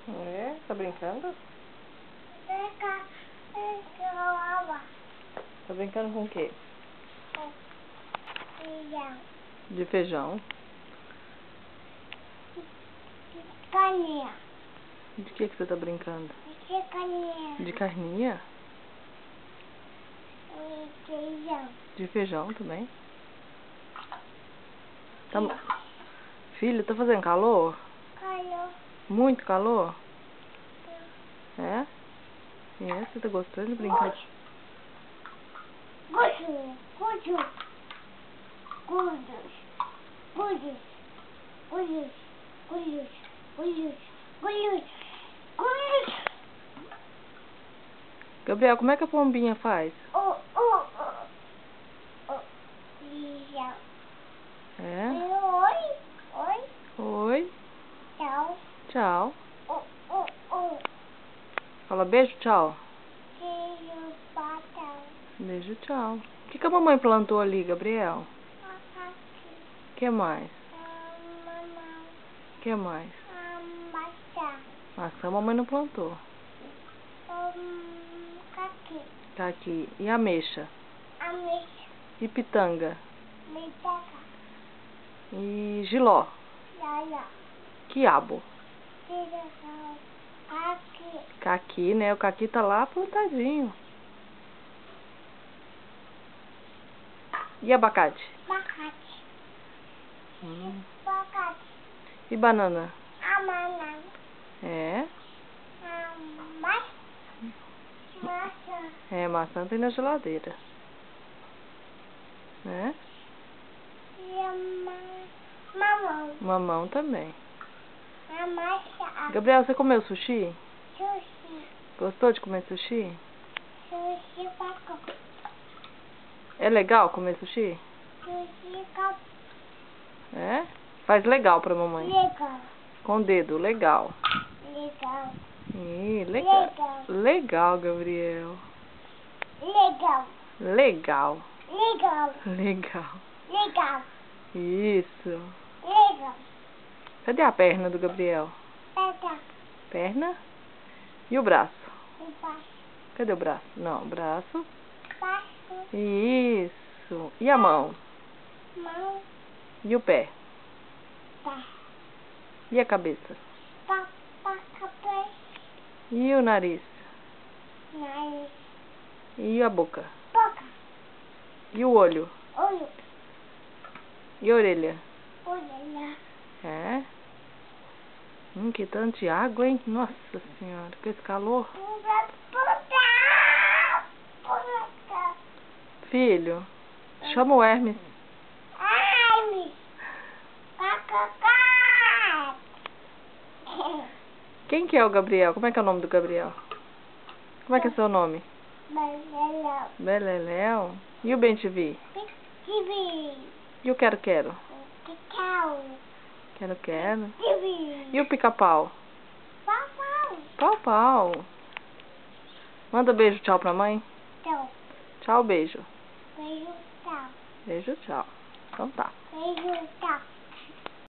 É? Tá brincando? Tá brincando com o quê? Feijão. De feijão. Caninha. De que você tá brincando? De caninha. De carninha? E feijão. De feijão também? Tá... Filho, tá fazendo calor? Calor. Muito calor? É? Você tá gostando de brincar? Gudos. Gabriel, como é que a pombinha faz? Feijão. É? Oi. Oi. Tchau. Tchau. Fala beijo, tchau. Beijo, patrão. Beijo, tchau. O que a mamãe plantou ali, Gabriel? O que mais? Mamãe. O que mais? Maçã. Maçã a mamãe não plantou. Caqui. Tá aqui. E ameixa? Ameixa. E pitanga? Mitaca. E jiló? Lala. Quiabo? Piração. Caqui. Caqui, né? O caqui tá lá plantadinho. E abacate? Abacate. Abacate. E banana? Amana. É? Maçã. É, maçã tem na geladeira. Né? E mamão. Mamão também. Amassa. Gabriel, você comeu sushi? Sushi. Gostou de comer sushi? Sushi paco. É legal comer sushi? Sushi paco. É? Faz legal pra mamãe. Legal. Com o dedo, legal. Legal. Legal. Legal, Gabriel. Legal. Legal. Legal. Legal. Legal. Isso. Legal. Cadê a perna do Gabriel? Pega. Perna? E o braço? Embaixo. Cadê o braço? Não, braço. Baixo. Isso. E a mão? Mão. E o pé? Pé. E a cabeça? Cabeça. E o nariz? Nariz. E a boca? Boca. E o olho? Olho. E a orelha? Orelha. É? Que tanto de água, hein? Nossa senhora, com esse calor. Filho, chama o Hermes. Hermes. Quem que é o Gabriel? Como é que é o nome do Gabriel? Como é que é seu nome? Beleléu. Beleléu. E o Bem-te-vi? TV. E o Quero-quero? Cacau. Quero-quero. TV. E o Pica-pau? Papai. Pau-pau. Manda beijo, tchau pra mãe. Tchau. Tchau, beijo. Beijo, tchau. Beijo, tchau. Então tá. Beijo, tchau.